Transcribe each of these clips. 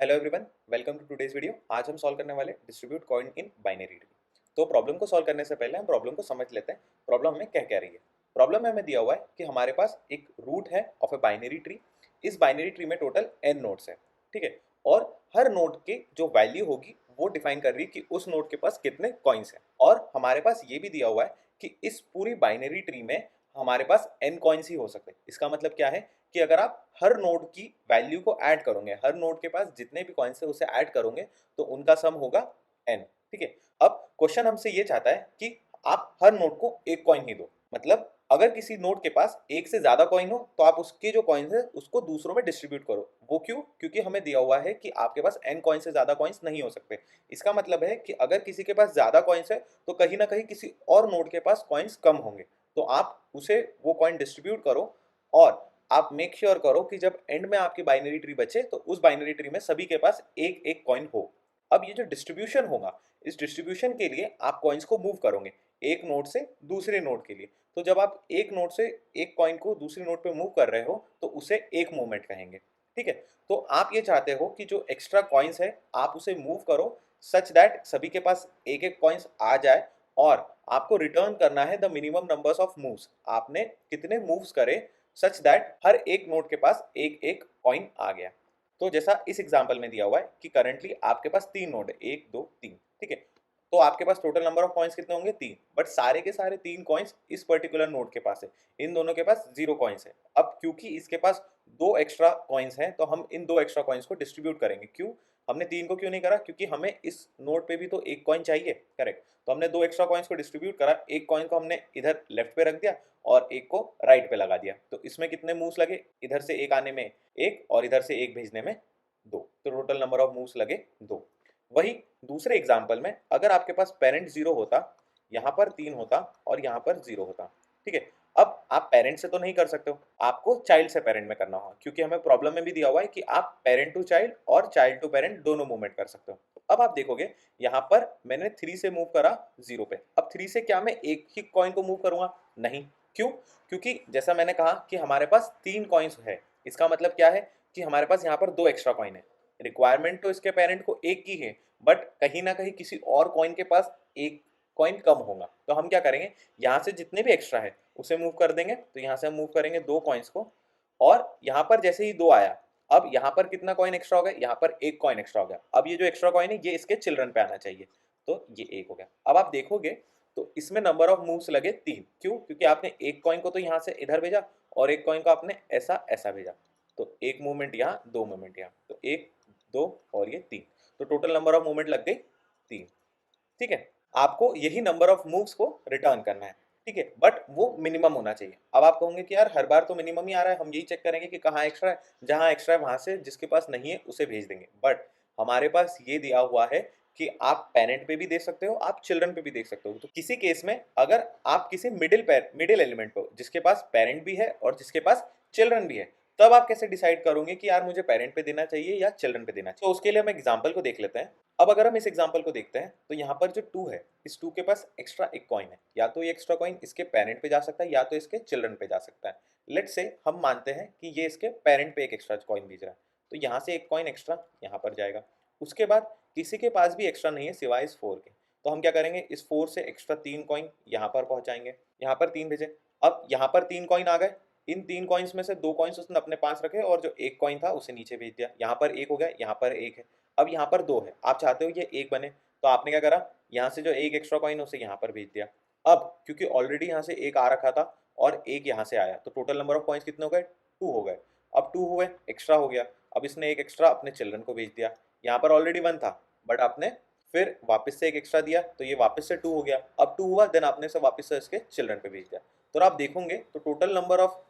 Hello everyone, welcome to today's video. आज हम solve करने वाले distribute coin in binary tree. तो प्रॉब्लम को सॉल्व करने से पहले हम प्रॉब्लम को समझ लेते हैं। प्रॉब्लम हमें क्या कह रही है। प्रॉब्लम में हमें दिया हुआ है कि हमारे पास एक रूट है ऑफ ए बाइनरी ट्री। इस बाइनरी ट्री में टोटल n नोड्स है, ठीक है। और हर नोड की जो वैल्यू होगी वो डिफाइन कर रही है कि उस नोड के पास कितने कॉइन्स हैं। और हमारे पास ये भी दिया हुआ है कि इस पूरी बाइनरी ट्री में हमारे पास n कॉइन्स ही हो सकते हैं। इसका मतलब क्या है कि अगर आप हर नोड की वैल्यू को ऐड करोगे, हर नोड के पास जितने भी कॉइन्स है उसे ऐड करोगे तो उनका सम होगा n, ठीक है। अब क्वेश्चन हमसे ये चाहता है कि आप हर नोड को एक कॉइन ही दो। मतलब अगर किसी नोड के पास एक से ज्यादा कॉइन हो तो आप उसके जो कॉइन्स है उसको दूसरों में डिस्ट्रीब्यूट करो। वो क्यों? क्योंकि हमें दिया हुआ है कि आपके पास n कॉइन से ज्यादा कॉइन्स नहीं हो सकते। इसका मतलब है कि अगर किसी के पास ज्यादा कॉइन्स है तो कहीं ना कहीं किसी और नोड के पास कॉइन्स कम होंगे, तो आप उसे वो कॉइन डिस्ट्रीब्यूट करो। और आप मेक श्योर करो कि जब एंड में आपकी बाइनरी ट्री बचे तो उस बाइनरी ट्री में सभी के पास एक एक कॉइन हो। अब ये जो डिस्ट्रीब्यूशन होगा, इस डिस्ट्रीब्यूशन के लिए आप कॉइन्स को मूव करोगे एक नोड से दूसरे नोड के लिए। तो जब आप एक नोड से एक कॉइन को दूसरी नोड पे मूव कर रहे हो तो उसे एक मूवमेंट कहेंगे, ठीक है। तो आप ये चाहते हो कि जो एक्स्ट्रा कॉइन्स है आप उसे मूव करो सच दैट सभी के पास एक एक कॉइन्स आ जाए। और आपको रिटर्न करना है the minimum numbers of moves. आपने कितने मूव्स करे सच दैट हर एक नोड के पास एक एक कॉइन आ गया। तो जैसा इस एग्जांपल में दिया हुआ है कि करंटली आपके पास तीन नोड है, एक दो तीन, ठीक है। तो आपके पास टोटल नंबर ऑफ कॉइन्स कितने होंगे? तीन। बट सारे के सारे तीन कॉइन्स इस पर्टिकुलर नोड के पास है, इन दोनों के पास जीरो कॉइन्स है। अब क्योंकि इसके पास दो एक्स्ट्रा कॉइन्स हैं तो हम इन दो एक्स्ट्रा कॉइन्स को डिस्ट्रीब्यूट करेंगे। क्यों? हमने तीन को क्यों नहीं करा? क्योंकि हमें इस नोड पे भी तो एक कॉइन चाहिए, करेक्ट। तो हमने दो एक्स्ट्रा कॉइन्स को डिस्ट्रीब्यूट करा, एक कॉइन को हमने इधर लेफ्ट पे रख दिया और एक को राइट पे लगा दिया। तो इसमें कितने मूव्स लगे? इधर से एक आने में एक और इधर से एक भेजने में दो। तो टोटल नंबर ऑफ मूव्स लगे दो। वही दूसरे एग्जाम्पल में अगर आपके पास पेरेंट जीरो होता, यहाँ पर तीन होता और यहाँ पर जीरो होता, ठीक है। अब आप पेरेंट से तो नहीं कर सकते हो, आपको चाइल्ड से पेरेंट में करना होगा, क्योंकि हमें प्रॉब्लम में भी दिया हुआ है कि आप पेरेंट टू चाइल्ड और चाइल्ड टू पेरेंट दोनों मूवमेंट कर सकते हो। अब आप देखोगे यहाँ पर मैंने थ्री से मूव करा जीरो पे। अब थ्री से क्या मैं एक ही कॉइन को मूव करूंगा? नहीं। क्यों? क्योंकि जैसा मैंने कहा कि हमारे पास तीन कॉइन्स है। इसका मतलब क्या है कि हमारे पास यहाँ पर दो एक्स्ट्रा कॉइन है। रिक्वायरमेंट तो इसके पेरेंट को एक की है, बट कहीं ना कहीं किसी और कॉइन के पास एक कॉइन कम होगा। तो हम क्या करेंगे, यहाँ से जितने भी एक्स्ट्रा है उसे मूव कर देंगे। तो यहाँ से हम मूव करेंगे दो कॉइन्स को, और यहाँ पर जैसे ही दो आया, अब यहाँ पर कितना कॉइन एक्स्ट्रा हो गया? यहाँ पर एक कॉइन एक्स्ट्रा हो गया। अब ये जो एक्स्ट्रा कॉइन है ये इसके चिल्ड्रन पे आना चाहिए, तो ये एक हो गया। अब आप देखोगे तो इसमें नंबर ऑफ मूव्स लगे तीन। क्यों? क्योंकि आपने एक कॉइन को तो यहाँ से इधर भेजा और एक कॉइन को आपने ऐसा ऐसा भेजा। तो एक मूवमेंट यहाँ, दो मूवमेंट यहाँ, तो एक दो और ये तीन। तो टोटल नंबर ऑफ मूवमेंट लग गई तीन, ठीक है। आपको यही नंबर ऑफ मूव्स को रिटर्न करना है, ठीक है। बट वो मिनिमम होना चाहिए। अब आप कहोगे कि यार हर बार तो मिनिमम ही आ रहा है, हम यही चेक करेंगे कि कहाँ एक्स्ट्रा है। जहाँ एक्स्ट्रा है वहां से जिसके पास नहीं है उसे भेज देंगे। बट हमारे पास ये दिया हुआ है कि आप पेरेंट पे भी दे सकते हो, आप चिल्ड्रन पे भी देख सकते हो। तो किसी केस में अगर आप किसी मिडिल एलिमेंट पे जिसके पास पेरेंट भी है और जिसके पास चिल्ड्रन भी है, तब आप कैसे डिसाइड करोगे कि यार मुझे पेरेंट पे देना चाहिए या चिल्ड्रन पे देना चाहिए। तो उसके लिए हम एग्जाम्पल को देख लेते हैं। अब अगर हम इस एग्जाम्पल को देखते हैं तो यहाँ पर जो टू है, इस टू के पास एक्स्ट्रा एक कॉइन है। या तो ये एक्स्ट्रा कॉइन इसके पेरेंट पे जा सकता है या तो इसके चिल्ड्रन पे जा सकता है। लेट से हम मानते हैं कि ये इसके पेरेंट पे एक एक्स्ट्रा कॉइन भेज रहा है, तो यहाँ से एक कॉइन एक्स्ट्रा यहाँ पर जाएगा। उसके बाद किसी के पास भी एक्स्ट्रा नहीं है सिवाय इस फोर के, तो हम क्या करेंगे, इस फोर से एक्स्ट्रा तीन कॉइन यहाँ पर पहुंचाएंगे। यहाँ पर तीन भेजे, अब यहाँ पर तीन कॉइन आ गए। इन तीन कॉइन्स में से दो कॉइन्स उसने अपने पास रखे और जो एक कॉइन था उसे नीचे भेज दिया। यहाँ पर एक हो गया, यहाँ पर एक है। अब यहाँ पर दो है, आप चाहते हो ये एक बने, तो आपने क्या करा, यहाँ से जो एक एक्स्ट्रा कॉइन उसे यहाँ पर भेज दिया। अब क्योंकि ऑलरेडी यहाँ से एक आ रखा था और एक यहाँ से आया, तो टोटल नंबर ऑफ कॉइन्स कितने हो गए? टू हो गए। अब टू हुए, एक्स्ट्रा हो गया। अब इसने एक एक्स्ट्रा अपने चिल्ड्रन को भेज दिया। यहाँ पर ऑलरेडी वन था बट आपने फिर वापस से एक एक्स्ट्रा दिया, तो ये वापस से टू हो गया। अब टू हुआ, देन आपने से वापस से इसके चिल्ड्रन पे भेज दिया। तो आप देखोगे तो टोटल नंबर ऑफ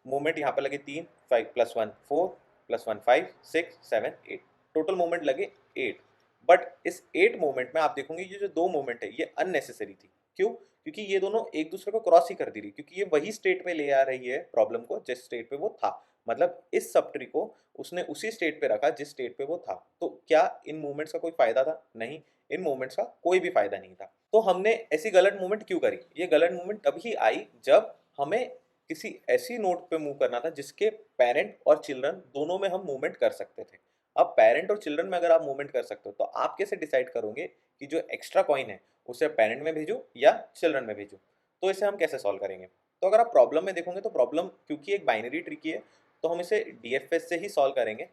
मूवमेंट यहाँ पे लगे तीन, five plus one four, plus one five, six seven eight, total movement लगे एट। बट इस एट मूवमेंट में आप देखोगे ये जो दो मूवमेंट है ये अननेसेसरी थी। क्यों? क्योंकि ये दोनों एक दूसरे को क्रॉस ही कर दे रही, क्योंकि ये वही स्टेट पे ले आ रही है प्रॉब्लम को जिस स्टेट पे वो था। मतलब इस सब ट्री को उसने उसी स्टेट पे रखा जिस स्टेट पे वो था। तो क्या इन मूवमेंट्स का कोई फायदा था? नहीं, इन मूवमेंट्स का कोई भी फायदा नहीं था। तो हमने ऐसी गलत मूवमेंट क्यों करी? ये गलत मूवमेंट तभी आई जब हमें किसी ऐसी नोट पे मूव करना था जिसके पेरेंट और चिल्ड्रन दोनों में हम मूवमेंट कर सकते थे। अब पेरेंट और चिल्ड्रन में अगर आप मूवमेंट कर सकते हो तो आप कैसे डिसाइड करोगे कि जो एक्स्ट्रा कॉइन है उसे पेरेंट में भेजूं या चिल्ड्रन में भेजूं? तो इसे हम कैसे सॉल्व करेंगे? तो अगर आप प्रॉब्लम में देखोगे तो प्रॉब्लम क्योंकि एक बाइनरी ट्री की है तो हम इसे डीएफएस से ही सॉल्व करेंगे।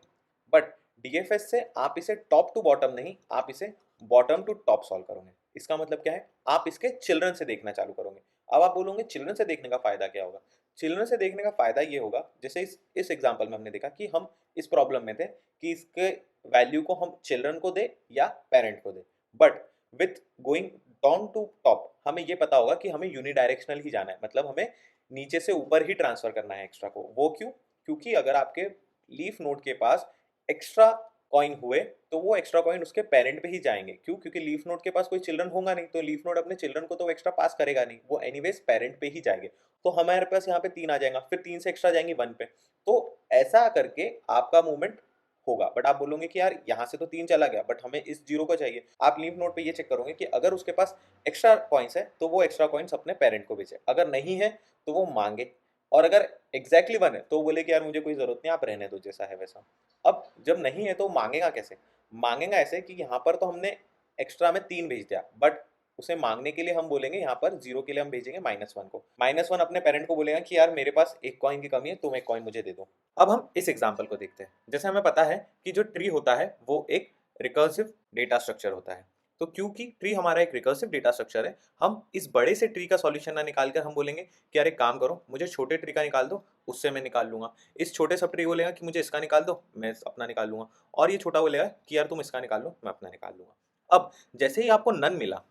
बट डीएफएस से आप इसे टॉप टू बॉटम नहीं, आप इसे बॉटम टू टॉप सॉल्व करोगे। इसका मतलब क्या है? आप इसके चिल्ड्रन से देखना चालू करोगे। अब आप बोलोगे चिल्ड्रन से देखने का फायदा क्या होगा? चिल्ड्रन से देखने का फायदा ये होगा, जैसे इस एग्जांपल में हमने देखा कि हम इस प्रॉब्लम में थे कि इसके वैल्यू को हम चिल्ड्रन को दे या पेरेंट को दे। But with going down to top हमें ये पता होगा कि हमें यूनिडायरेक्शनल ही जाना है, मतलब हमें नीचे से ऊपर ही ट्रांसफर करना है एक्स्ट्रा को। वो क्यों? क्योंकि अगर आपके लीफ नोड के पास एक्स्ट्रा कॉइन हुए तो वो एक्स्ट्रा कॉइन उसके पेरेंट पे ही जाएंगे। क्यों? क्योंकि लीफ नोड के पास कोई चिल्ड्रन होगा नहीं, तो लीफ नोड अपने चिल्ड्रन को तो एक्स्ट्रा पास करेगा नहीं, वो एनीवेज पेरेंट पे ही जाएंगे। तो हमारे पास यहाँ पे 3 आ जाएगा, फिर 3 से एक्स्ट्रा जाएंगी 1 पे। तो ऐसा करके आपका मूवमेंट होगा। बट आप बोलोगे कि यार यहाँ से तो 3 चला गया बट हमें इस 0 को चाहिए। आप लीफ नोड पे ये चेक करोगे कि अगर उसके पास एक्स्ट्रा कॉइन्स है तो वो एक्स्ट्रा कॉइन्स अपने पेरेंट को भेजे, अगर नहीं है तो वो मांगे, और अगर एग्जैक्टली 1 है तो बोले कि यार मुझे कोई जरूरत नहीं, आप रहने दो जैसा है वैसा। अब जब नहीं है तो मांगेगा कैसे? मांगेगा ऐसे कि यहाँ पर तो हमने एक्स्ट्रा में 3 भेज दिया, बट उसे मांगने के लिए हम बोलेंगे यहाँ पर 0 के लिए हम भेजेंगे -1 को। -1 अपने पेरेंट को बोलेगा कि यार मेरे पास एक कॉइन की कमी है, तुम एक कॉइन मुझे दे दो। अब हम इस एग्जाम्पल को देखते हैं। जैसे हमें पता है कि जो ट्री होता है वो एक रिकर्सिव डेटा स्ट्रक्चर होता है। तो क्योंकि ट्री हमारा एक रिकर्सिव डेटा स्ट्रक्चर है, हम इस बड़े से ट्री का सॉल्यूशन ना निकाल कर हम बोलेंगे कि यार एक काम करो, मुझे छोटे ट्री का निकाल दो, उससे मैं निकाल लूंगा। इस छोटे सब ट्री बोलेगा कि मुझे इसका निकाल दो, मैं अपना निकाल लूंगा। और ये छोटा बोलेगा कि यार तुम इसका निकाल लो, मैं अपना निकाल लूंगा। अब जैसे ही आपको नन मिला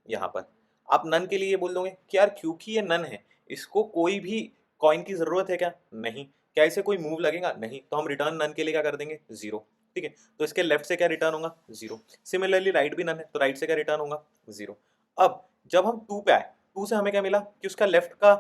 यहाँ पर, आप नन के लिए ये बोल दोगे कि यार क्योंकि ये नन है, इसको कोई भी कॉइन की जरूरत है क्या? नहीं। क्या इसे कोई मूव लगेगा? नहीं। तो हम रिटर्न नन के लिए क्या कर देंगे? 0। ठीक है, तो इसके लेफ्ट से क्या रिटर्न होगा? 0। सिमिलरली राइट भी नन है तो राइट से क्या रिटर्न होगा? 0। अब जब हम 2 पे आए, 2 से हमें क्या मिला कि उसका लेफ्ट का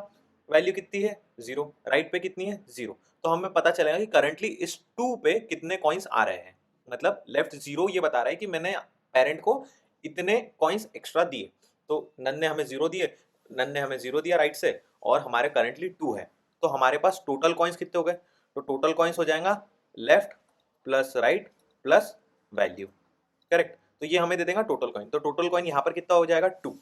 वैल्यू कितनी है? 0। राइट पे कितनी है? 0। तो हमें पता चलेगा कि करंटली इस 2 पे कितने कॉइन्स आ रहे हैं। मतलब लेफ्ट 0 ये बता रहा है कि मैंने पेरेंट को इतने कॉइन्स एक्स्ट्रा दिए। तो नन ने हमें 0 दिए, नन ने हमें 0 दिया राइट से, और हमारे करंटली 2 है। तो हमारे पास टोटल कॉइन्स कितने हो गए? तो टोटल कॉइन्स हो जाएगा left plus right plus value. Correct. तो ये हमें दे देगा टोटल कॉइन। तो टोटल कॉइन यहाँ पर कितना हो जाएगा? 2।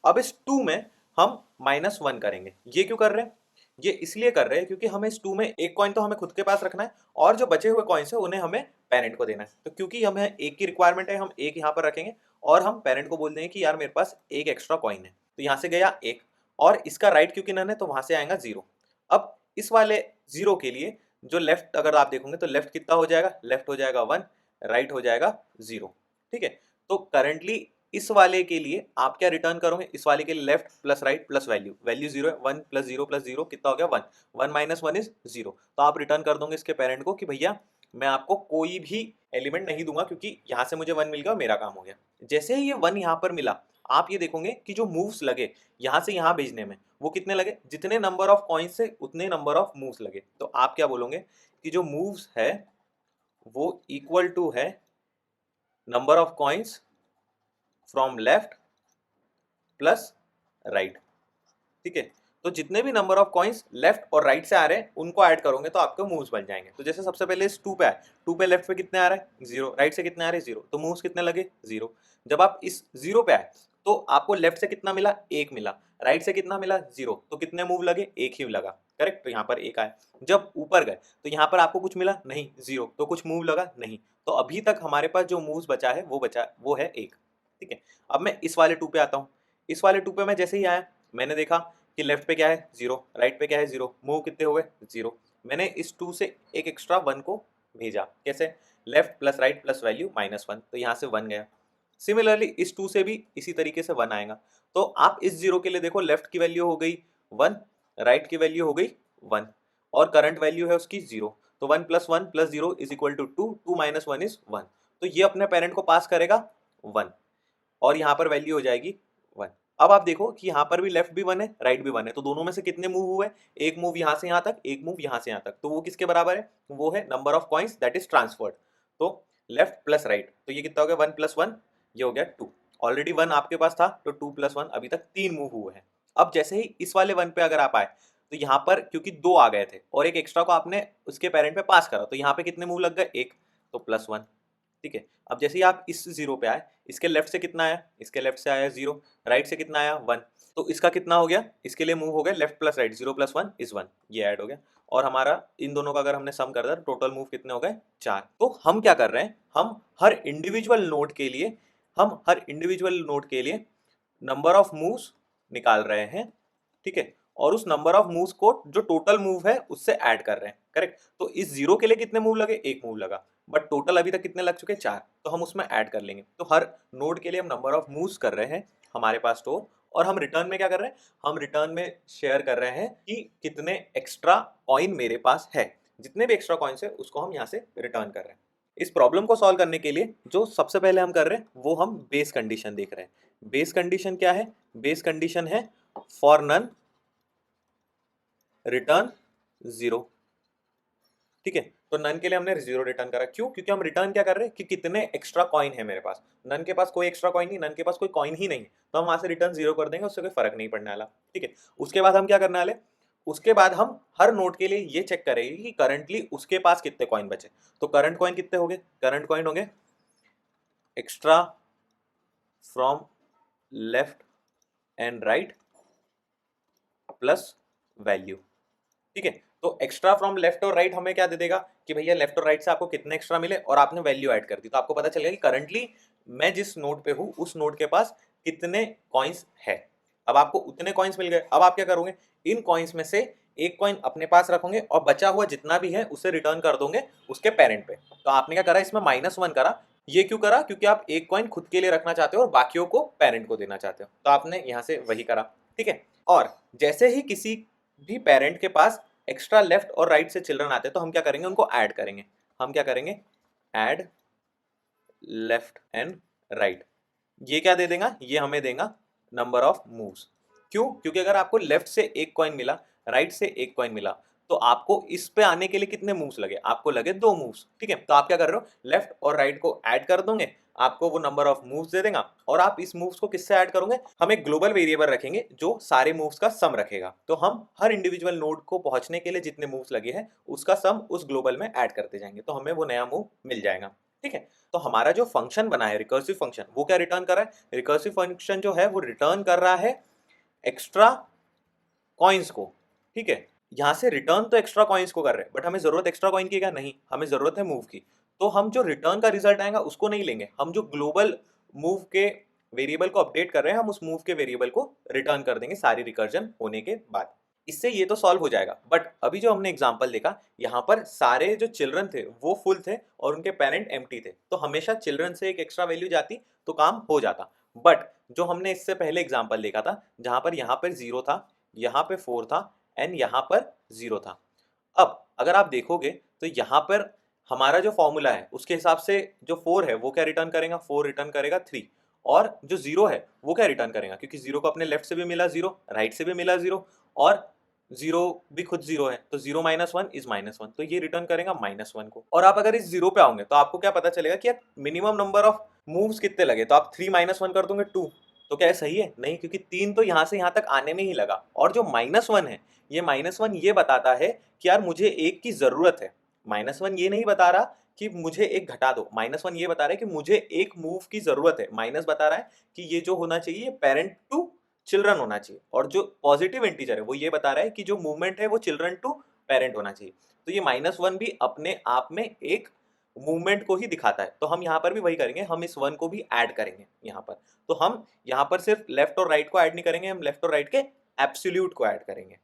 अब इस 2 में हम -1 करेंगे। ये क्यों कर रहे हैं? ये इसलिए कर रहे हैं क्योंकि हमें इस 2 में एक कॉइन तो हमें खुद के पास रखना है, और जो बचे हुए कॉइन्स है उन्हें हमें पेरेंट को देना है। तो क्योंकि हमें एक की रिक्वायरमेंट है, हम एक यहाँ पर रखेंगे और हम पेरेंट को बोल देंगे कि यार मेरे पास एक एक्स्ट्रा कॉइन है। तो यहाँ से गया एक, और इसका राइट क्योंकि नन है तो वहां से आएगा 0। अब इस वाले 0 के लिए जो लेफ्ट अगर आप देखोगे तो लेफ्ट कितना हो जाएगा? लेफ्ट हो जाएगा 1, राइट हो जाएगा 0। ठीक है, तो करंटली इस वाले के लिए आप क्या रिटर्न करोगे? इस वाले के लिए left plus right plus value. Value 0 है, 1 प्लस 0 प्लस 0 कितना हो गया? 1। 1 माइनस 1 इज 0। तो आप रिटर्न कर दोगे इसके पेरेंट को कि भैया मैं आपको कोई भी एलिमेंट नहीं दूंगा क्योंकि यहाँ से मुझे 1 मिल गया, मेरा काम हो गया। जैसे ही ये 1 यहाँ पर मिला, आप ये देखोगे कि जो मूव्स लगे यहाँ से यहाँ भेजने में, वो कितने लगे? जितने नंबर ऑफ कॉइन्स से उतने नंबर ऑफ मूव्स लगे। तो आप क्या बोलोगे कि जो मूव्स है वो इक्वल टू है number of coins from left plus right. ठीक है, तो जितने भी नंबर ऑफ कॉइन्स लेफ्ट और राइट से आ रहे हैं उनको ऐड करोगे तो आपके मूव्स बन जाएंगे। तो जैसे सबसे पहले इस 2 पे आए, 2 पे लेफ्ट पे कितने आ रहे हैं? 0। राइट से कितने आ रहे हैं? 0। तो मूव्स कितने लगे? 0। जब आप इस 0 पे आए तो आपको लेफ्ट से कितना मिला? 1 मिला। राइट से कितना मिला? 0। तो कितने मूव लगे? 1 ही लगा। करेक्ट, तो यहाँ पर 1 आया। जब ऊपर गए तो यहाँ पर आपको कुछ मिला? नहीं, 0। तो कुछ मूव लगा? नहीं। तो अभी तक हमारे पास जो मूव्स बचा है वो है 1। ठीक है, अब मैं इस वाले 2 पे आता हूँ। इस वाले 2 पे मैं जैसे ही आया, मैंने देखा कि लेफ्ट पे क्या है? 0। राइट पे क्या है? 0। मूव कितने हुए? 0। मैंने इस 2 से एक एक्स्ट्रा 1 को भेजा। कैसे? Left plus right plus value -1, तो यहाँ से 1 गया। सिमिलरली इस 2 से भी इसी तरीके से 1 आएगा। तो आप इस 0 के लिए देखो, लेफ्ट की वैल्यू हो गई 1, राइट की वैल्यू हो गई 1, और करंट वैल्यू है उसकी 0। तो 1 plus 1 plus 0 is equal to 2, 2 minus 1 is 1। तो ये अपने पेरेंट को पास करेगा 1, और यहाँ पर वैल्यू हो जाएगी 1। अब आप देखो कि यहाँ पर भी लेफ्ट भी 1 है, राइट भी 1 है, तो दोनों में से कितने मूव हुए? एक मूव यहाँ से यहाँ तक, एक मूव यहाँ से यहाँ तक। तो वो किसके बराबर है? वो है number of coins that is transferred. तो लेफ्ट प्लस राइट, तो ये कितना हो गया? 1 प्लस 1, ये हो गया 2। ऑलरेडी 1 आपके पास था तो 2 प्लस 1 अभी तक 3 मूव हुए हैं। अब जैसे ही इस वाले 1 पे अगर आप आए तो यहाँ पर क्योंकि 2 आ गए थे और एक एक्स्ट्रा को आपने उसके पेरेंट पे पास करा, तो यहाँ पे कितने मूव लग गए? 1। तो +1, ठीक है। अब जैसे ही आप इस 0 पे आए, इसके लेफ्ट से कितना आया, इसके लेफ्ट से आया 0, राइट से कितना आया 1, तो इसका कितना हो गया, इसके लिए मूव हो गया लेफ्ट प्लस राइट, 0 + 1 = 1, ये ऐड हो गया। और हमारा इन दोनों का अगर हमने सम कर दिया तो टोटल मूव कितने हो गए 4। तो हम क्या कर रहे हैं, हम हर इंडिविजुअल नोड के लिए नंबर ऑफ मूव्स निकाल रहे हैं, ठीक है, और उस नंबर ऑफ मूव्स को जो टोटल मूव है उससे ऐड कर रहे हैं, करेक्ट। तो इस 0 के लिए कितने मूव लगे, 1 मूव लगा, बट टोटल अभी तक कितने लग चुके, 4, तो हम उसमें ऐड कर लेंगे। तो हर नोड के लिए हम नंबर ऑफ मूव्स कर रहे हैं हमारे पास स्टोर, और हम रिटर्न में क्या कर रहे हैं, हम रिटर्न में शेयर कर रहे हैं कि कितने एक्स्ट्रा कॉइन मेरे पास है, जितने भी एक्स्ट्रा कॉइन्स है उसको हम यहाँ से रिटर्न कर रहे हैं। इस प्रॉब्लम को सॉल्व करने के लिए जो सबसे पहले हम कर रहे हैं वो हम बेस कंडीशन देख रहे हैं। बेस कंडीशन क्या है, बेस कंडीशन है फॉर नन रिटर्न 0, ठीक है। तो नन के लिए हमने 0 रिटर्न करा, क्यों, क्योंकि हम रिटर्न क्या कर रहे हैं कि कितने एक्स्ट्रा कॉइन है मेरे पास। नन के पास कोई एक्स्ट्रा कॉइन नहीं, नन के पास कोई कॉइन ही नहीं, तो हम वहां से रिटर्न 0 कर देंगे, उससे कोई फर्क नहीं पड़ने वाला, ठीक है। उसके बाद हम क्या करने वाले, उसके बाद हम हर नोड के लिए ये चेक करेंगे कि करंटली उसके पास कितने कॉइन बचे। तो करंट कॉइन कितने हो गए, करंट कॉइन हो गए extra from left and right plus value, ठीक है। तो एक्स्ट्रा फ्रॉम लेफ्ट और राइट हमें क्या दे देगा कि भैया लेफ्ट और राइट से आपको कितने एक्स्ट्रा मिले, और आपने वैल्यू ऐड कर दी, तो आपको पता चलेगा कि करंटली मैं जिस नोड पे हूँ उस नोड के पास कितने कॉइन्स है। अब आपको उतने कॉइन्स मिल गए, अब आप क्या करोगे, इन कॉइन्स में से एक कॉइन अपने पास रखोगे और बचा हुआ जितना भी है उसे रिटर्न कर दोगे उसके पेरेंट पे। तो आपने क्या करा, इसमें -1 करा। ये क्यों करा, क्योंकि आप एक कॉइन खुद के लिए रखना चाहते हो और बाकियों को पेरेंट को देना चाहते हो, तो आपने यहाँ से वही करा, ठीक है। और जैसे ही किसी भी पेरेंट के पास एक्स्ट्रा लेफ्ट और राइट से चिल्ड्रन आते हैं तो हम क्या करेंगे, उनको ऐड करेंगे। हम क्या करेंगे, ऐड लेफ्ट एंड राइट। ये क्या दे देगा, ये हमें देगा नंबर ऑफ मूव्स। क्यों, क्योंकि अगर आपको लेफ्ट से एक कॉइन मिला, राइट से एक कॉइन मिला, तो आपको इस पे आने के लिए कितने मूव्स लगे, आपको लगे 2 मूव्स, ठीक है। तो आप क्या कर रहे हो, लेफ्ट और राइट को ऐड कर दोगे, आपको वो नंबर ऑफ मूव्स दे देगा। और आप इस मूव्स को किससे ऐड करोगे, हम एक ग्लोबल वेरिएबल रखेंगे जो सारे मूव्स का सम रखेगा। तो हम हर इंडिविजुअल नोड को पहुंचने के लिए जितने मूव्स लगे हैं उसका सम उस ग्लोबल में ऐड करते जाएंगे, तो हमें वो नया मूव मिल जाएगा, ठीक है। तो हमारा जो फंक्शन बना है रिकर्सिव फंक्शन, वो क्या रिटर्न कर रहा है, रिकर्सिव फंक्शन जो है वो रिटर्न कर रहा है एक्स्ट्रा कॉइन्स को, ठीक है। यहाँ से रिटर्न तो एक्स्ट्रा कॉइन्स को कर रहे हैं, बट हमें जरूरत एक्स्ट्रा कॉइन की क्या, नहीं, हमें जरूरत है मूव की। तो हम जो रिटर्न का रिजल्ट आएगा उसको नहीं लेंगे, हम जो ग्लोबल मूव के वेरिएबल को अपडेट कर रहे हैं हम उस मूव के वेरिएबल को रिटर्न कर देंगे सारी रिकर्जन होने के बाद। इससे ये तो सॉल्व हो जाएगा, बट अभी जो हमने एग्जांपल देखा यहाँ पर सारे जो चिल्ड्रन थे वो फुल थे और उनके पेरेंट एम्प्टी थे, तो हमेशा चिल्ड्रन से एक एक्स्ट्रा वैल्यू जाती तो काम हो जाता। बट जो हमने इससे पहले एग्जांपल देखा था जहाँ पर यहाँ पर 0 था, यहाँ पे 4 था एंड यहाँ पर 0 था। अब अगर आप देखोगे तो यहाँ पर हमारा जो फॉर्मूला है उसके हिसाब से जो 4 है वो क्या रिटर्न करेगा, 4 रिटर्न करेगा 3, और जो 0 है वो क्या रिटर्न करेगा, क्योंकि 0 को अपने लेफ्ट से भी मिला 0, राइट से भी मिला 0, और 0 भी खुद 0 है, तो 0 - 1 = -1, तो ये रिटर्न करेगा -1 को। और आप अगर इस 0 पे आओगे तो आपको क्या पता चलेगा कि यार मिनिमम नंबर ऑफ मूव्स कितने लगे, तो आप 3 - 1 कर दोगे 2, तो क्या सही है, नहीं, क्योंकि 3 तो यहाँ से यहाँ तक आने में ही लगा, और जो -1 है ये -1 ये बताता है कि यार मुझे एक की जरूरत है। -1 ये नहीं बता रहा कि मुझे एक घटा दो, -1 ये बता रहा है कि मुझे एक मूव की जरूरत है, माइनस बता रहा है कि ये जो होना चाहिए पेरेंट टू चिल्ड्रन होना चाहिए, और जो पॉजिटिव इंटीजर है वो ये बता रहा है कि जो मूवमेंट है वो चिल्ड्रन टू पेरेंट होना चाहिए। तो ये -1 भी अपने आप में एक मूवमेंट को ही दिखाता है, तो हम यहाँ पर भी वही करेंगे, हम इस 1 को भी ऐड करेंगे यहाँ पर। तो हम यहाँ पर सिर्फ लेफ्ट और राइट को ऐड नहीं करेंगे, हम लेफ्ट और राइट के एब्सोल्यूट को ऐड करेंगे,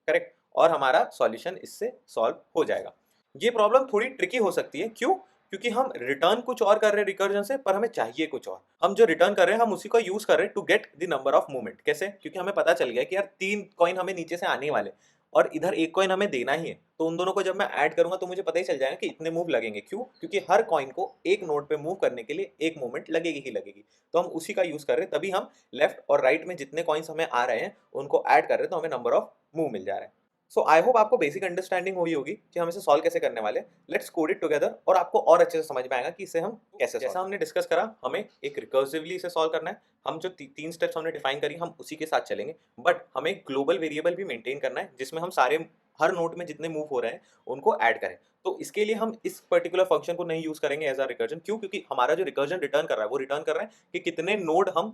करेक्ट, और हमारा सॉल्यूशन इससे सॉल्व हो जाएगा। ये प्रॉब्लम थोड़ी ट्रिकी हो सकती है, क्यों, क्योंकि हम रिटर्न कुछ और कर रहे हैं रिकर्जन से, पर हमें चाहिए कुछ और। हम जो रिटर्न कर रहे हैं हम उसी को यूज कर रहे हैं to get the number of movement. कैसे, क्योंकि हमें पता चल गया कि यार 3 कॉइन हमें नीचे से आने वाले और इधर एक कॉइन हमें देना ही है, तो उन दोनों को जब मैं ऐड करूंगा तो मुझे पता ही चल जाएगा कि इतने मूव लगेंगे। क्यों, क्योंकि हर कॉइन को एक नोड पे मूव करने के लिए एक मूवमेंट लगेगी ही लगेगी, तो हम उसी का यूज कर रहे हैं, तभी हम लेफ्ट और राइट में जितने कॉइन्स हमें आ रहे हैं उनको ऐड कर रहे हैं, तो हमें नंबर ऑफ मूव मिल जा रहा है। सो आई होप आपको बेसिक अंडरस्टैंडिंग हुई होगी कि हम इसे सॉल्व कैसे करने वाले। लेट्स कोड इट टुगेदर, और आपको और अच्छे से समझ में आएगा कि इसे हम कैसे, जैसा हमने डिस्कस करा, हमें एक रिकर्सिवली इसे सॉल्व करना है। हम जो 3 स्टेप्स हमने डिफाइन करी हम उसी के साथ चलेंगे, बट हमें ग्लोबल वेरिएबल भी मेंटेन करना है जिसमें हम सारे हर नोड में जितने मूव हो रहे हैं उनको ऐड करें। तो इसके लिए हम इस पर्टिकुलर फंक्शन को नहीं यूज करेंगे एज अ रिकर्जन। क्यों? क्योंकि हमारा जो रिकर्जन रिटर्न कर रहा है वो रिटर्न कर रहा है कि कितने नोड हम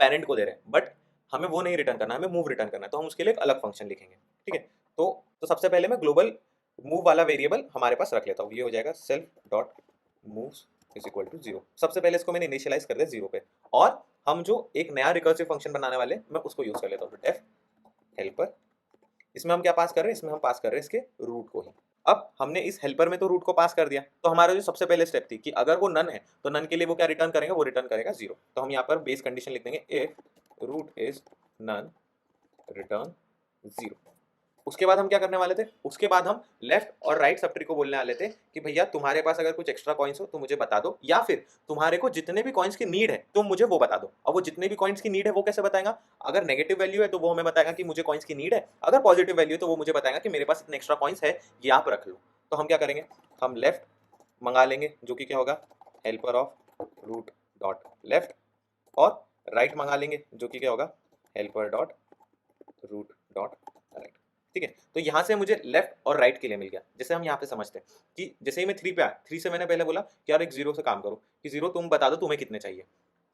पेरेंट को दे रहे हैं, बट हमें वो नहीं रिटर्न करना है, हमें मूव रिटर्न करना है। तो हम उसके लिए एक अलग फंक्शन लिखेंगे। ठीक है, तो सबसे पहले मैं ग्लोबल मूव वाला वेरिएबल हमारे पास रख लेता हूँ। ये हो जाएगा self dot moves is equal to 0। सबसे पहले इसको मैंने इनिशियलाइज कर दिया 0 पे, और हम जो एक नया रिकर्सिव फंक्शन बनाने वाले मैं उसको यूज कर लेता हूँ, डेफ हेल्पर। इसमें हम क्या पास कर रहे हैं? इसमें हम पास कर रहे हैं इसके रूट को ही। अब हमने इस हेल्पर में तो रूट को पास कर दिया, तो हमारा जो सबसे पहले स्टेप थी कि अगर वो नन है तो नन के लिए वो क्या रिटर्न करेगा? वो रिटर्न करेगा 0। तो हम यहाँ पर बेस कंडीशन लिख देंगे, if root is none return 0। उसके बाद हम क्या करने वाले थे? उसके बाद हम लेफ्ट और राइट सब ट्री को बोलने वाले थे कि भैया तुम्हारे पास अगर कुछ एक्स्ट्रा कॉइन्स हो तो मुझे बता दो, या फिर तुम्हारे को जितने भी कॉइन्स की नीड है तुम मुझे वो बता दो। और वो जितने भी कॉइन्स की नीड है वो कैसे बताएगा? अगर नेगेटिव वैल्यू है तो वो हमें बताएगा कि मुझे कॉइन्स की नीड है, अगर पॉजिटिव वैल्यू है तो वो मुझे बताएगा कि मेरे पास इतने एक्स्ट्रा कॉइन्स है, ये आप रख लो। तो हम क्या करेंगे? हम लेफ्ट मंगा लेंगे जो कि क्या होगा? Helper of root dot left, और राइट मंगा लेंगे जो कि क्या होगा? Helper dot root dot right. ठीक है, तो यहाँ से मुझे लेफ्ट और राइट के लिए मिल गया। जैसे हम यहाँ पे समझते हैं कि जैसे ही मैं 3 पे आया, 3 से मैंने पहले बोला कि यार एक 0 से काम करो कि 0 तुम बता दो तुम्हें कितने चाहिए।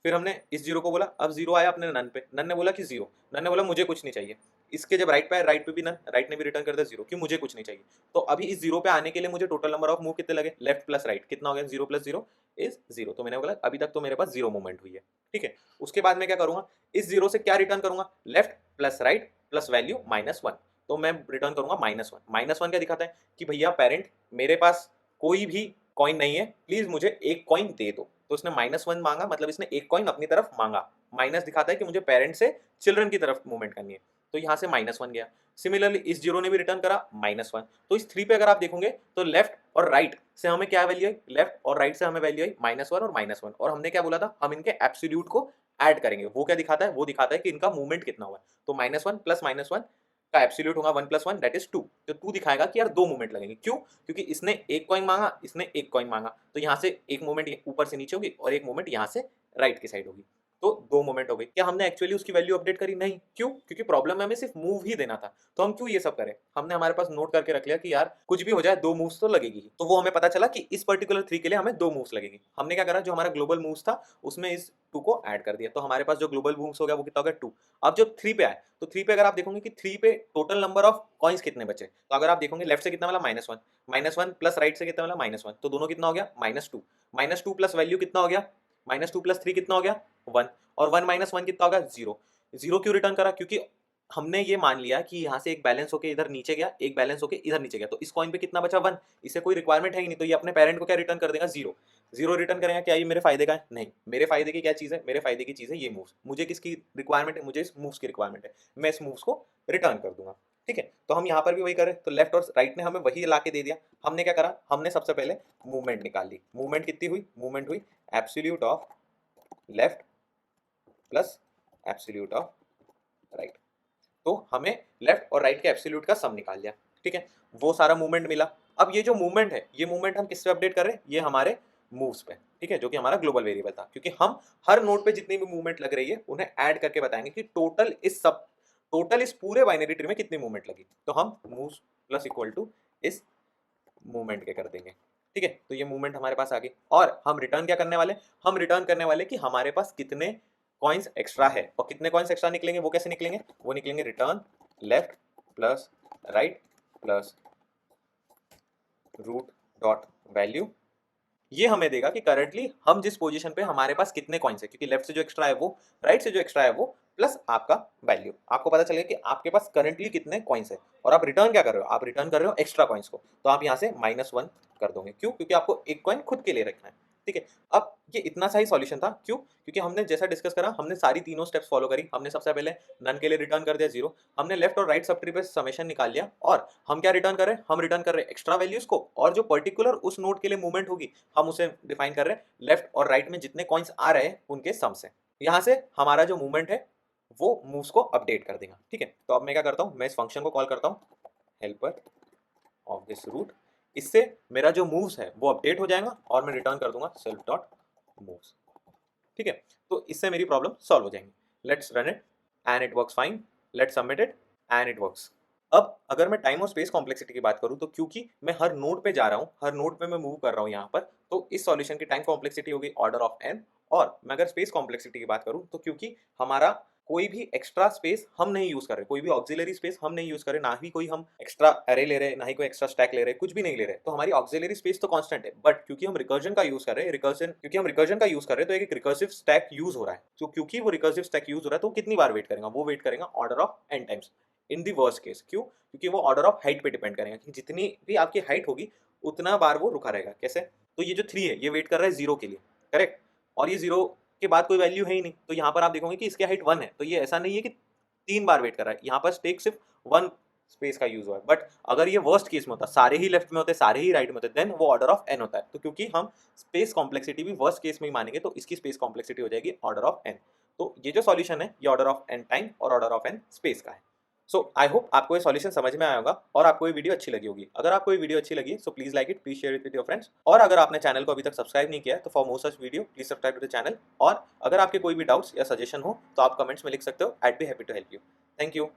फिर हमने इस 0 को बोला, अब 0 आया अपने नन पे, नन ने बोला कि 0, नन ने बोला मुझे कुछ नहीं चाहिए। इसके जब राइट पे आया, राइट पे भी नन, राइट ने भी रिटर्न कर दिया 0 कि मुझे कुछ नहीं चाहिए। तो अभी इस 0 पे आने के लिए मुझे टोटल नंबर ऑफ मूव कितने लगे? लेफ्ट प्लस राइट कितना हो गया? 0 प्लस 0 इज 0। तो मैंने बोला अभी तक तो मेरे पास 0 मूवमेंट हुई है। ठीक है, उसके बाद मैं क्या करूंगा? इस 0 से क्या रिटर्न करूंगा? Left plus right plus value -1। तो मैं रिटर्न करूंगा -1। -1 क्या दिखाता है? कि भैया पेरेंट मेरे पास कोई भी कॉइन नहीं है, प्लीज मुझे एक कॉइन दे दो। तो इसने -1 मांगा, मतलब इसने एक कॉइन अपनी तरफ मांगा। माइनस दिखाता है कि मुझे पेरेंट से चिल्ड्रन की तरफ मूवमेंट करनी है, तो यहाँ से -1 गया। सिमिलरली इस 0 ने भी रिटर्न करा -1। तो इस 3 पे अगर आप देखोगे तो लेफ्ट और राइट से हमें क्या वैल्यू आई? लेफ्ट और राइट से हमें वैल्यू आई -1 और -1। और हमने क्या बोला था? हम इनके एब्सोल्यूट को ऐड करेंगे। वो क्या दिखाता है? वो दिखाता है कि इनका मूवमेंट कितना हुआ है। तो -1 प्लस -1 का एब्सोल्यूट होगा 1 + 1 दैट इज 2। तो 2 दिखाएगा कि यार 2 मूवमेंट लगेंगे। क्यों? क्योंकि इसने एक कॉइन मांगा, इसने एक कॉइन मांगा, तो यहाँ से एक मूवमेंट ऊपर से नीचे होगी और एक मूवमेंट यहाँ से राइट की साइड होगी। तो 2 मूवमेंट हो गई। क्या हमने एक्चुअली उसकी वैल्यू अपडेट करी? नहीं। क्यों? क्योंकि प्रॉब्लम में हमें सिर्फ मूव ही देना था। तो हम क्यों ये सब करें? हमने हमारे पास नोट करके रख लिया कि यार कुछ भी हो जाए 2 मूव्स तो लगेगी ही। तो वो हमें पता चला कि इस पर्टिकुलर 3 के लिए हमें 2 मूव्स लगेगी। हमने क्या करा? जो हमारा ग्लोबल मूव्स था उसमें इस 2 को ऐड कर दिया। तो हमारे पास जो ग्लोबल मूव्स हो गया वो कितना हो गया? 2। अब जब 3 पे आए तो 3 पे अगर आप देखोगे कि 3 पे टोटल नंबर ऑफ कॉइन्स कितने बचे, तो अगर आप देखोगे लेफ्ट से कितना मिला? -1, -1 प्लस राइट से कितना मिला? -1। तो दोनों कितना हो गया? -2। -2 प्लस वैल्यू कितना हो गया? -2 प्लस 3 कितना हो गया? 1। और 1 - 1 कितना होगा? 0। 0 क्यों रिटर्न करा? क्योंकि हमने ये मान लिया कि यहाँ से एक बैलेंस होके इधर नीचे गया, एक बैलेंस होके इधर नीचे गया, तो इस कॉइन पे कितना बचा? 1। इसे कोई रिक्वायरमेंट है ही नहीं, तो ये अपने पेरेंट को क्या रिटर्न कर देगा? 0। 0 रिटर्न करेगा। क्या ये मेरे फायदे का है? नहीं। मेरे फायदे की क्या चीज़ है? मेरे फायदे की चीज़ है ये मूव्स। मुझे किसकी रिक्वायरमेंट है? मुझे इस मूव्स की रिक्वायरमेंट है। मैं इस मूव्स को रिटर्न कर दूंगा। ठीक है, तो हम यहाँ पर भी वही करें। तो लेफ्ट और राइट ने हमें वही ला के दे दिया। हमने क्या करा? हमने सबसे पहले मूवमेंट निकाल ली। मूवमेंट कितनी हुई? मूवमेंट हुई absolute of left plus absolute of right. तो हमें लेफ्ट और राइट के एब्सोल्यूट का सम निकाल लिया। ठीक है, वो सारा मूवमेंट मिला। अब ये जो मूवमेंट है, ये मूवमेंट हम किससे अपडेट कर रहे हैं? ये हमारे मूव्स पे। ठीक है, जो कि हमारा ग्लोबल वेरिएबल था, क्योंकि हम हर नोड पे जितनी भी मूवमेंट लग रही है उन्हें ऐड करके बताएंगे कि टोटल इस पूरे बाइनरी ट्री में कितनी मूवमेंट लगी। तो हम मूव्स प्लस इक्वल टू इस मूवमेंट के कर देंगे। ठीक है, तो ये मूवमेंट हमारे पास आ गई। और हम रिटर्न क्या करने वाले? हम रिटर्न करने वाले कि हमारे पास कितने कॉइन्स एक्स्ट्रा है। और कितने कॉइन्स एक्स्ट्रा निकलेंगे वो कैसे निकलेंगे? वो निकलेंगे return left plus right plus root dot value. ये हमें देगा कि करंटली हम जिस पोजीशन पे हमारे पास कितने कॉइन्स है, क्योंकि लेफ्ट से जो एक्स्ट्रा है वो, राइट से जो एक्स्ट्रा है वो, प्लस आपका वैल्यू। आपको पता चलेगा कि आपके पास करंटली कितने कॉइन्स है। और आप रिटर्न क्या कर रहे हो? आप रिटर्न कर रहे हो एक्स्ट्रा कॉइन्स को। तो आप यहाँ से -1 कर दोगे। क्यों? क्योंकि आपको एक कॉइन खुद के लिए रखना है। ठीक है, अब ये इतना सा ही सॉल्यूशन था। क्यों? क्योंकि हमने जैसा डिस्कस करा, हमने सारी तीनों स्टेप्स फॉलो करी। हमने सबसे पहले नन के लिए रिटर्न कर दिया 0। हमने लेफ्ट और राइट सब ट्री पे समेशन निकाल लिया, और हम क्या रिटर्न कर रहे हैं? हम रिटर्न कर रहे हैं एक्स्ट्रा वैल्यूज को, और जो पर्टिकुलर उस नोड के लिए मूवमेंट होगी हम उसे डिफाइन कर रहे हैं लेफ्ट और राइट में जितने कॉइन्स आ रहे हैं उनके सम से। यहाँ से हमारा जो मूवमेंट है वो मूव्स को अपडेट कर देगा। ठीक है, तो अब मैं क्या करता हूँ? मैं इस फंक्शन को कॉल करता हूँ हेल्पर ऑफ दिस रूट। इससे मेरा जो मूव्स है वो अपडेट हो जाएगा और मैं रिटर्न कर दूंगा सेल्फ डॉट मूव्स। ठीक है, तो इससे मेरी प्रॉब्लम सॉल्व हो जाएंगी। Let's run it and it works fine. Let's submit it and it works. अब अगर मैं टाइम और स्पेस कॉम्प्लेक्सिटी की बात करूं तो क्योंकि मैं हर नोड पे जा रहा हूं, हर नोड पे मैं मूव कर रहा हूं यहाँ पर, तो इस सॉल्यूशन की टाइम कॉम्प्लेक्सिटी होगी ऑर्डर ऑफ n। और मैं अगर स्पेस कॉम्प्लेक्सिटी की बात करूं तो क्योंकि हमारा कोई भी एक्स्ट्रा स्पेस हम नहीं यूज कर रहे, कोई भी ऑक्सिलरी स्पेस हम नहीं यूज कर रहे, ना ही कोई हम एक्स्ट्रा अरे ले रहे, ना ही कोई एक्स्ट्रा स्टैक ले रहे, कुछ भी नहीं ले रहे, तो हमारी ऑक्सिलरी स्पेस तो कांस्टेंट है। बट क्योंकि हम रिकर्जन का यूज कर रहे हैं, तो एक रिकर्सिव स्टैक यूज हो रहा है, तो क्योंकि वो रिकर्सिव स्टैक यूज हो रहा है तो वो कितनी बार वेट करेगा, वो वेट करेगा order of n times in the worst case. क्यों? क्योंकि वो ऑर्डर ऑफ हाइट पे डिपेंड करेगा कि जितनी भी आपकी हाइट होगी उतना बार वो रुका रहेगा। कैसे? तो ये जो 3 है ये वेट कर रहा है 0 के लिए, करेक्ट, और ये 0 के बाद कोई वैल्यू है ही नहीं, तो यहाँ पर आप देखोगे कि इसकी हाइट 1 है, तो ये ऐसा नहीं है कि 3 बार वेट कर रहा है, यहाँ पर स्टेक सिर्फ 1 स्पेस का यूज हुआ है। बट अगर ये वर्स्ट केस में होता, सारे ही लेफ्ट में होते, सारे ही राइट में होते, देन वो ऑर्डर ऑफ n होता है। तो क्योंकि हम स्पेस कॉम्प्लेक्सिटी भी वर्स्ट केस में ही मानेंगे तो इसकी स्पेस कॉम्प्लेक्सिटी हो जाएगी ऑर्डर ऑफ n। तो ये जो सॉल्यूशन है ये ऑर्डर ऑफ n टाइम और ऑर्डर ऑफ n स्पेस का है। सो आई होप आपको ये सॉल्यूशन समझ में आया होगा और आपको ये वीडियो अच्छी लगी होगी। अगर आपको ये वीडियो अच्छी लगी so please like it, please share it with your friends, और अगर आपने चैनल को अभी तक सब्सक्राइब नहीं किया है तो for more such video please subscribe to the channel. और अगर आपके कोई भी डाउट्स या सजेशन हो तो आप कमेंट्स में लिख सकते हो, I will be happy to help you. Thank you.